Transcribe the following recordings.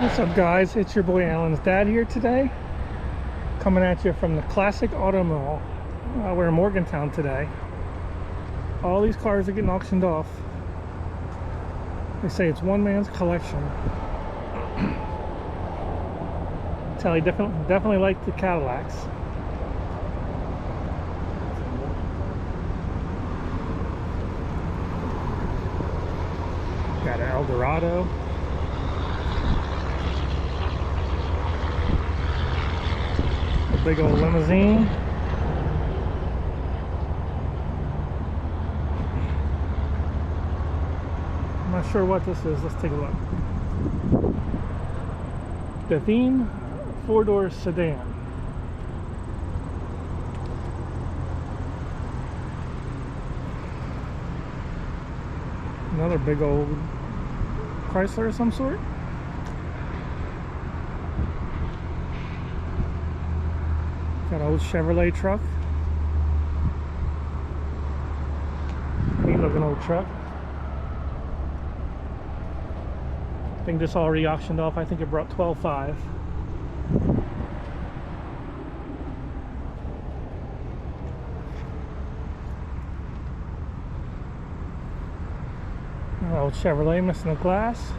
What's up, guys? It's your boy Alan's dad here today, coming at you from the Classic Auto Mall. We're in Morgantown today. All these cars are getting auctioned off. They say it's one man's collection. Tell you definitely like the Cadillacs. Got an Eldorado. A big old limousine. I'm not sure what this is. Let's take a look. The Theme 4-door sedan. Another big old Chrysler of some sort. Got an old Chevrolet truck. Neat looking old truck. I think this already auctioned off. I think it brought $12,500. Old Chevrolet missing the glass.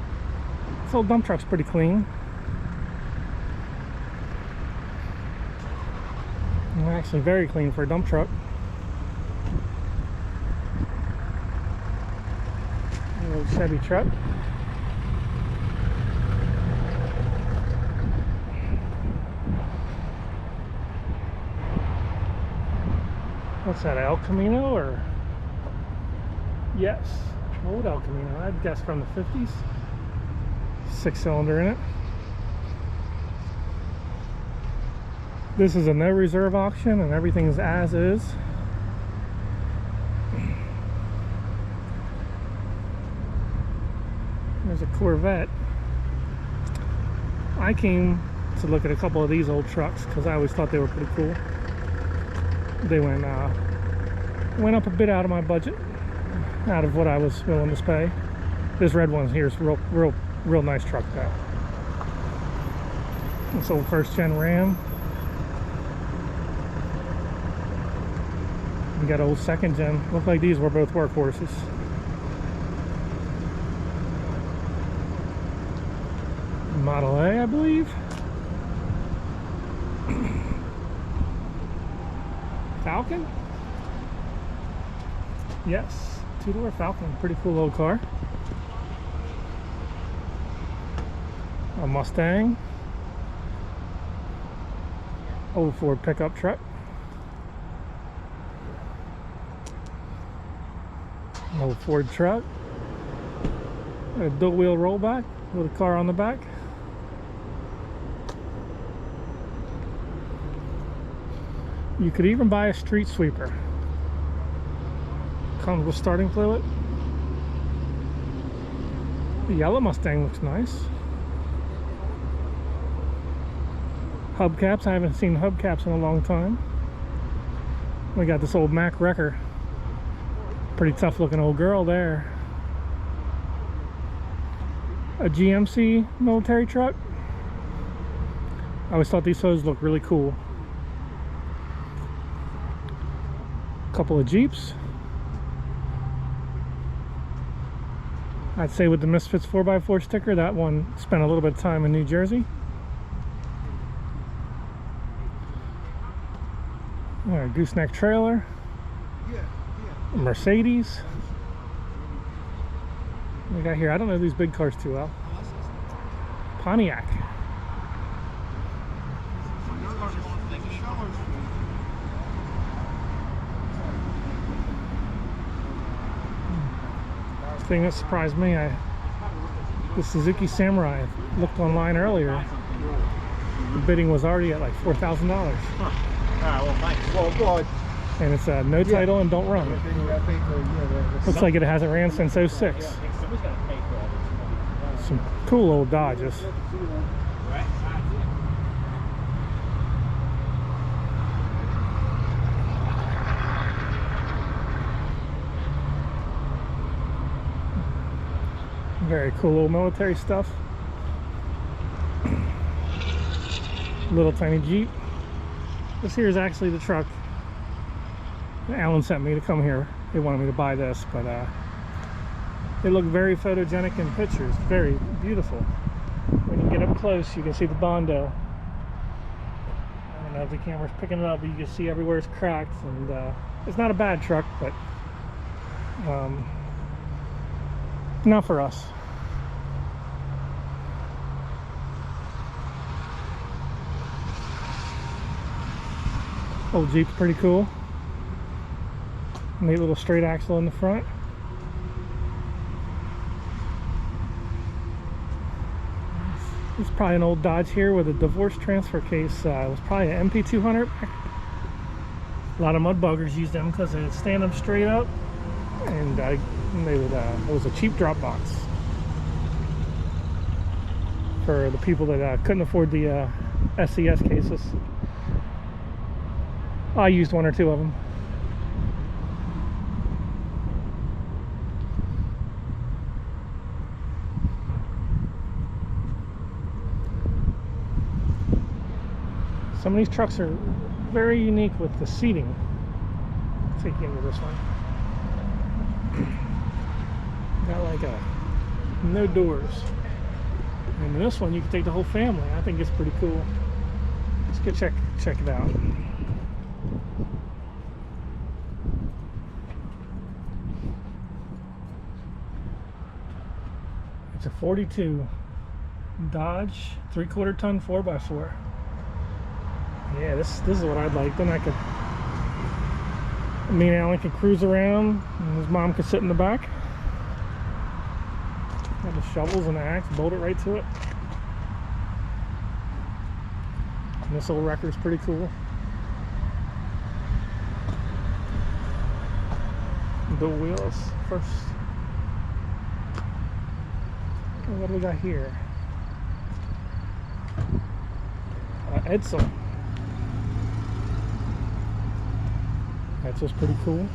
This old dump truck's pretty clean. Actually very clean for a dump truck. An old Chevy truck. What's that, El Camino or? Yes. Old El Camino, I'd guess from the 50s. 6-cylinder in it. This is a no reserve auction and everything's as is. There's a Corvette. I came to look at a couple of these old trucks because I always thought they were pretty cool. They went up a bit out of my budget. Out of what I was willing to pay. This red one here is real nice truck though. This old first gen Ram. We got old second gen. Look like these were both workhorses. Model A, I believe. Falcon? Yes. 2-door Falcon, pretty cool old car. A Mustang. Old Ford pickup truck. An old Ford truck. A dual wheel rollback with a car on the back. You could even buy a street sweeper. Comes with starting fluid. The yellow Mustang looks nice. Hubcaps, I haven't seen hubcaps in a long time. We got this old Mack Wrecker. Pretty tough looking old girl there. A GMC military truck. I always thought these hoes looked really cool. A couple of Jeeps. I'd say with the Misfits 4x4 sticker, that one spent a little bit of time in New Jersey. Alright, gooseneck trailer. A Mercedes. What we got here? I don't know these big cars too well. Pontiac. Thing that surprised me, the Suzuki Samurai, I looked online earlier, the bidding was already at like $4,000. Well, thanks. Well, and it's no title and don't run. Looks like it hasn't ran since '06. Some cool old Dodges. Very cool old military stuff. little tiny Jeep. This here is actually the truck Alan sent me to come here. They wanted me to buy this, but they look very photogenic in pictures. Very beautiful. When you get up close, you can see the Bondo. I don't know if the camera's picking it up, but you can see everywhere it's cracked. And it's not a bad truck, but not for us. Old Jeep's pretty cool. Neat little straight axle in the front. It's probably an old Dodge here with a divorce transfer case. It was probably an MP200. A lot of mud buggers used them because they would stand them straight up, and they would. It was a cheap drop box for the people that couldn't afford the SCS cases. I used one or two of them. Some of these trucks are very unique with the seating. I'll take you into this one. Got like no doors. And this one you can take the whole family. I think it's pretty cool. Let's go check it out. It's a 42 Dodge 3/4 ton 4x4. Yeah, this is what I'd like. Then me and Alan could cruise around, and his mom could sit in the back. Got the shovels and the axe, bolt it right to it. And this old wrecker's pretty cool. The wheels first. What do we got here? Edsel. That's just pretty cool.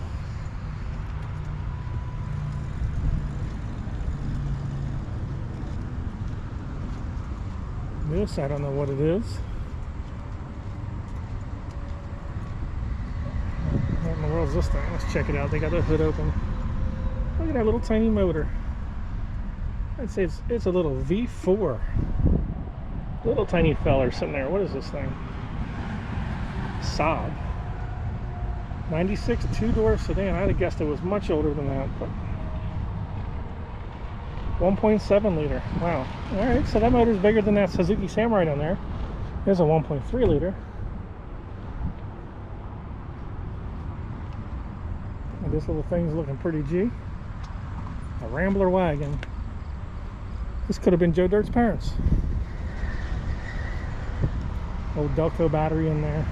This, I don't know what it is. What in the world is this thing? Let's check it out. They got the hood open. Look at that little tiny motor. I'd say it's a little V4. Little tiny feller sitting there. What is this thing? Saab. 96 two-door sedan. I'd have guessed it was much older than that, but 1.7 liter. Wow. Alright, so that motor's bigger than that Suzuki Samurai down there. There's a 1.3 liter. And this little thing's looking pretty G. A Rambler wagon. This could have been Joe Dirt's parents. Old Delco battery in there.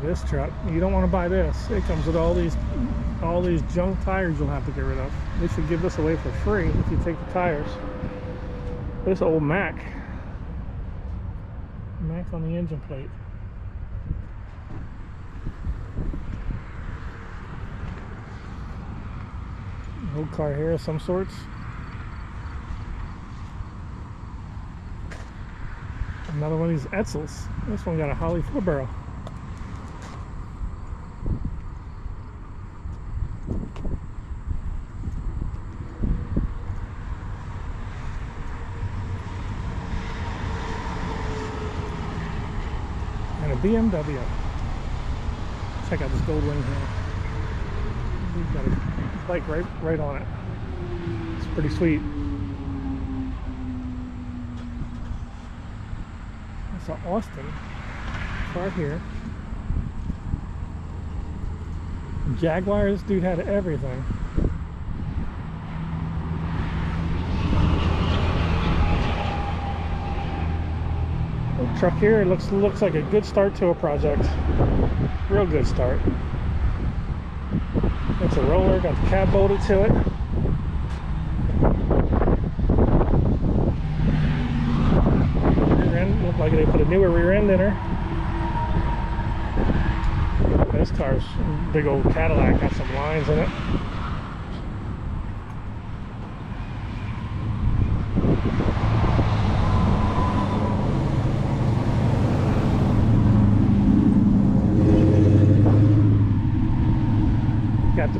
This truck, you don't want to buy this. It comes with all these junk tires you'll have to get rid of. They should give this away for free if you take the tires. This old Mac on the engine plate. Old car here of some sorts. Another one of these Edsels. This one got a Holly 4-barrel. And a BMW. Check out this gold ring here. We've got a bike right on it. It's pretty sweet. That's an Austin car here. Jaguar, this dude had everything. The truck here, it looks like a good start to a project. Real good start. It's a roller, got the cab bolted to it. Rear end, looked like they put a newer rear end in her. This car's a big old Cadillac, got some lines in it.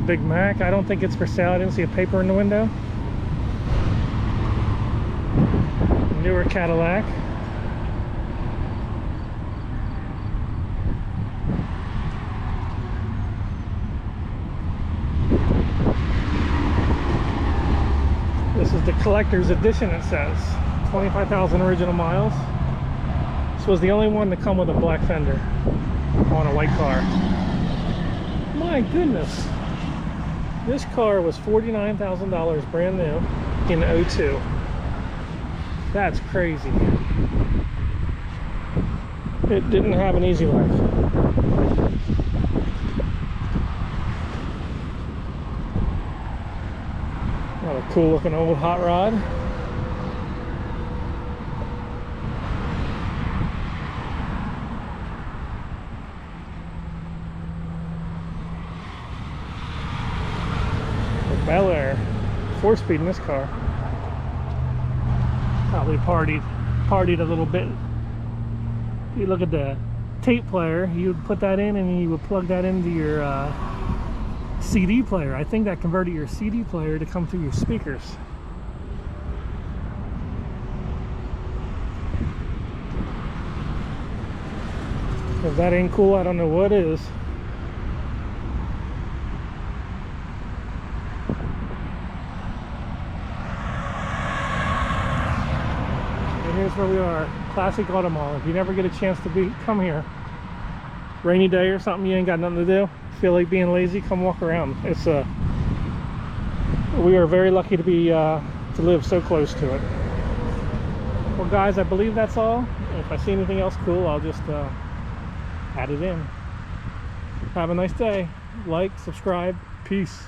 Big Mac. I don't think it's for sale. I didn't see a paper in the window. Newer Cadillac. This is the collector's edition, it says. 25,000 original miles. This was the only one to come with a black fender on a white car. My goodness. This car was $49,000 brand new in '02. That's crazy. It didn't have an easy life. What a cool looking old hot rod. The Bel Air, 4-speed in this car. Probably partied a little bit. You look at the tape player, you would put that in and you would plug that into your CD player. I think that converted your CD player to come through your speakers. If that ain't cool, I don't know what is. And here's where we are, Classic Auto Mall. If you never get a chance to come here, rainy day or something, you ain't got nothing to do, feel like being lazy, come walk around. It's we are very lucky to be to live so close to it. Well guys, I believe that's all. If I see anything else cool, I'll just add it in. Have a nice day. Like, subscribe, peace.